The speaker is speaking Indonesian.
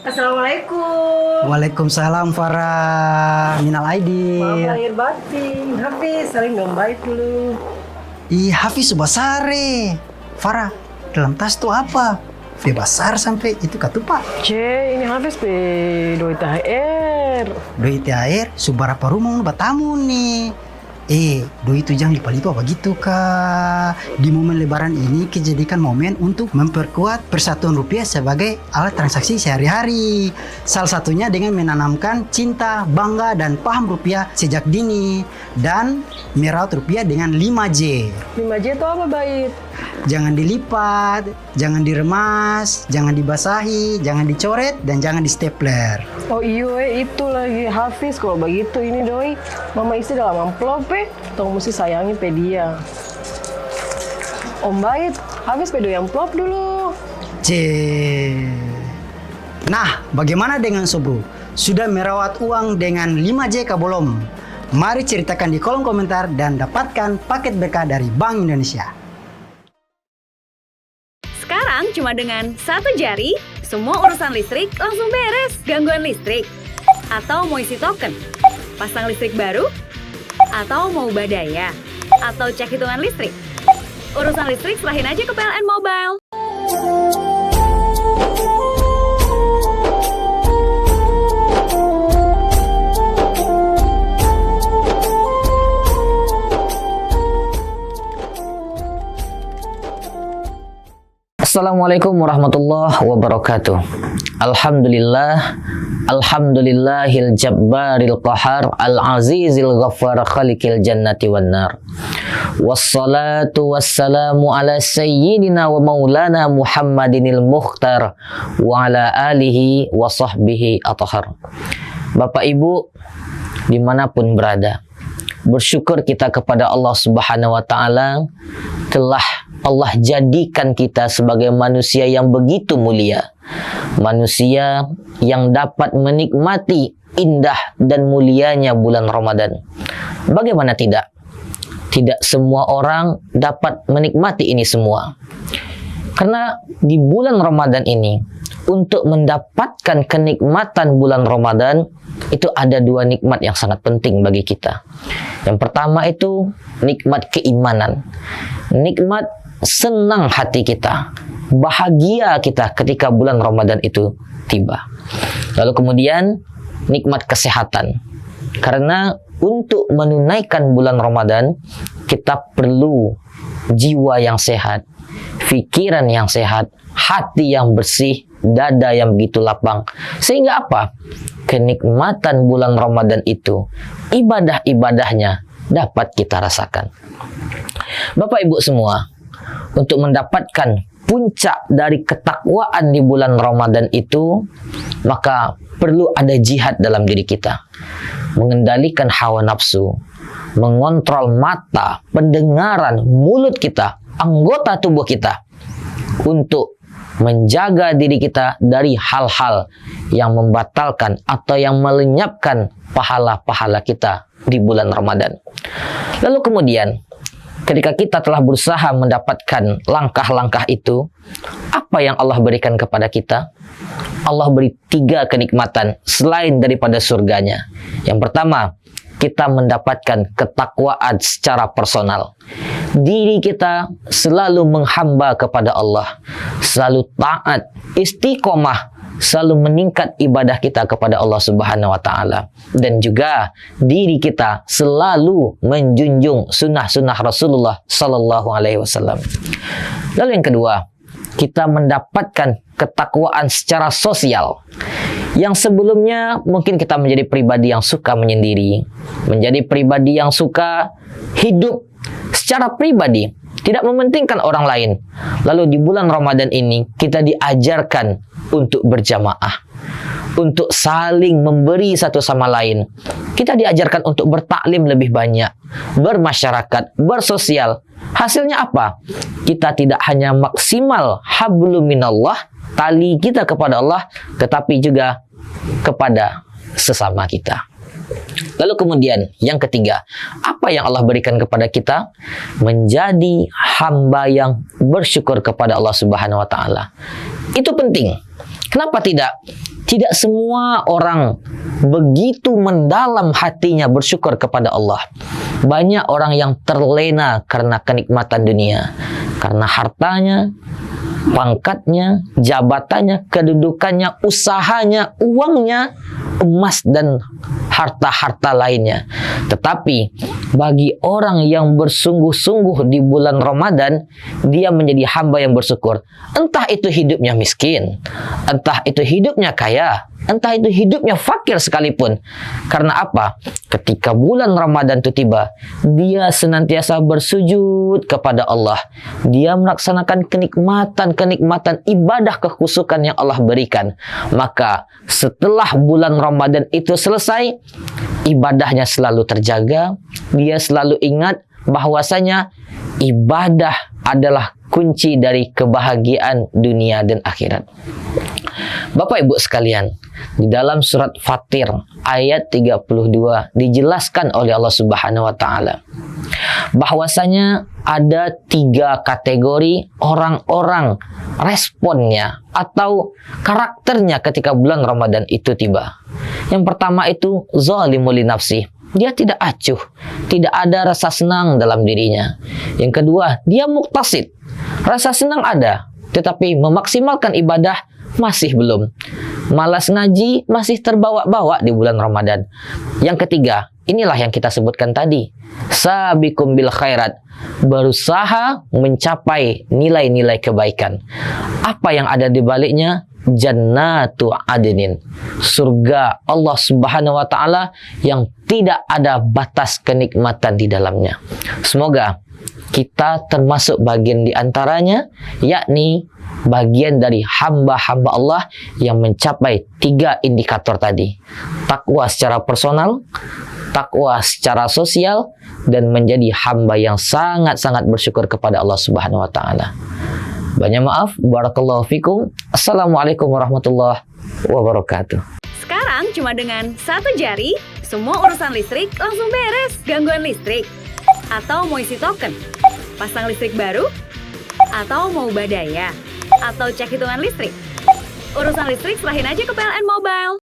Assalamualaikum. Waalaikumsalam Farah. Minal aidin. Maaf lahir batin. Hafiz, saling dong baik dulu. Ih, Hafiz Subasare. Farah, dalam tas tuh apa? Besar sampai itu katupa. Ini Hafiz pe doi THR. Doi THR, seberapa rumah batamu nih. Doi itu jangan lipa-lipa begitu kak. Di momen lebaran ini dijadikan momen untuk memperkuat persatuan rupiah sebagai alat transaksi sehari-hari. Salah satunya dengan menanamkan cinta, bangga, dan paham rupiah sejak dini. Dan merawat rupiah dengan 5J. 5J itu apa Bait? Jangan dilipat, jangan diremas, jangan dibasahi, jangan dicoret, dan jangan di stapler. Oh iya, itu lagi Hafiz. Kalau begitu ini doi, mama isi dalam amplop tong mesti sayangi pe dia. Om Bait, Hafiz pe doi amplop dulu. Nah, bagaimana dengan Sobro? Sudah merawat uang dengan 5J kah belum? Mari ceritakan di kolom komentar dan dapatkan paket berkah dari Bank Indonesia. Sekarang cuma dengan satu jari, semua urusan listrik langsung beres. Gangguan listrik? Atau mau isi token? Pasang listrik baru? Atau mau ubah daya? Atau cek hitungan listrik? Urusan listrik serahin aja ke PLN Mobile. Assalamualaikum warahmatullahi wabarakatuh. Alhamdulillahil jabbaril qahar al-azizil ghaffar khaliqil jannati wan nar. Wassalatu wassalamu ala sayyidina wa maulana Muhammadinil mukhtar wa ala alihi wa sahbihi athhar. Bapak Ibu dimanapun berada, bersyukur kita kepada Allah Subhanahu wa Ta'ala telah Allah jadikan kita sebagai manusia yang begitu mulia, manusia yang dapat menikmati indah dan mulianya bulan Ramadan. Bagaimana tidak? Tidak semua orang dapat menikmati ini semua. Karena di bulan Ramadan ini, untuk mendapatkan kenikmatan bulan Ramadan, itu ada dua nikmat yang sangat penting bagi kita. Yang pertama itu nikmat keimanan. Nikmat senang hati kita, bahagia kita ketika bulan Ramadan itu tiba. Lalu kemudian nikmat kesehatan. Karena untuk menunaikan bulan Ramadan, kita perlu jiwa yang sehat, pikiran yang sehat, hati yang bersih, dada yang begitu lapang. Sehingga apa? Kenikmatan bulan Ramadan itu, ibadah-ibadahnya dapat kita rasakan. Bapak Ibu semua, untuk mendapatkan puncak dari ketakwaan di bulan Ramadan itu, maka perlu ada jihad dalam diri kita. Mengendalikan hawa nafsu, mengontrol mata, pendengaran, mulut kita, anggota tubuh kita, untuk menjaga diri kita dari hal-hal yang membatalkan atau yang melenyapkan pahala-pahala kita di bulan Ramadan. Lalu kemudian, ketika kita telah berusaha mendapatkan langkah-langkah itu, apa yang Allah berikan kepada kita? Allah beri 3 kenikmatan selain daripada surganya. Yang pertama, kita mendapatkan ketakwaan secara personal. Diri kita selalu menghamba kepada Allah, selalu taat, istiqomah, selalu meningkat ibadah kita kepada Allah Subhanahu wa Ta'ala. Dan juga diri kita selalu menjunjung sunnah-sunnah Rasulullah Sallallahu Alaihi Wasallam. Lalu yang kedua, kita mendapatkan ketakwaan secara sosial. Yang sebelumnya mungkin kita menjadi pribadi yang suka menyendiri, menjadi pribadi yang suka hidup secara pribadi, tidak mementingkan orang lain. Lalu di bulan Ramadan ini kita diajarkan untuk berjamaah, untuk saling memberi satu sama lain. Kita diajarkan untuk bertaklim lebih banyak, bermasyarakat, bersosial. Hasilnya apa? Kita tidak hanya maksimal hablum minallah, tali kita kepada Allah, tetapi juga kepada sesama kita. Lalu kemudian yang ketiga, apa yang Allah berikan kepada kita? Menjadi hamba yang bersyukur kepada Allah Subhanahu wa Ta'ala. Itu penting. Kenapa tidak? tidak semua orang begitu mendalam hatinya bersyukur kepada Allah. Banyak orang yang terlena karena kenikmatan dunia, karena hartanya, pangkatnya, jabatannya, kedudukannya, usahanya, uangnya, emas dan harta-harta lainnya. Tetapi bagi orang yang bersungguh-sungguh di bulan Ramadan, dia menjadi hamba yang bersyukur. Entah itu hidupnya miskin, entah itu hidupnya kaya, entah itu hidupnya fakir sekalipun. Karena apa? Ketika bulan Ramadan itu tiba, dia senantiasa bersujud kepada Allah. Dia melaksanakan kenikmatan ibadah kekhusukan yang Allah berikan. Maka setelah bulan Ramadan itu selesai, ibadahnya selalu terjaga. Dia selalu ingat bahwasanya ibadah adalah kunci dari kebahagiaan dunia dan akhirat. Bapak Ibu sekalian, di dalam surat Fatir ayat 32 dijelaskan oleh Allah Subhanahu wa taala bahwasanya ada 3 kategori orang-orang responnya atau karakternya ketika bulan Ramadan itu tiba. Yang pertama itu zalimul li nafsi. Dia tidak acuh, tidak ada rasa senang dalam dirinya. Yang kedua, dia muktasid. Rasa senang ada, tetapi memaksimalkan ibadah masih belum. Malas ngaji masih terbawa-bawa di bulan Ramadan. Yang ketiga, inilah yang kita sebutkan tadi. Sabiqum bil khairat. Berusaha mencapai nilai-nilai kebaikan. Apa yang ada di baliknya? Jannatu adnin. Surga Allah Subhanahu wa taala yang tidak ada batas kenikmatan di dalamnya. Semoga kita termasuk bagian di antaranya, yakni bagian dari hamba-hamba Allah yang mencapai 3 indikator tadi. Takwa secara personal, takwa secara sosial, dan menjadi hamba yang sangat-sangat bersyukur kepada Allah Subhanahu wa taala. Banyak maaf, barakallahu fikum. Assalamualaikum warahmatullahi wabarakatuh. Sekarang cuma dengan 1 jari, semua urusan listrik langsung beres. Gangguan listrik, atau mau isi token, pasang listrik baru, atau mau ubah daya, atau cek hitungan listrik. Urusan listrik serahin aja ke PLN Mobile.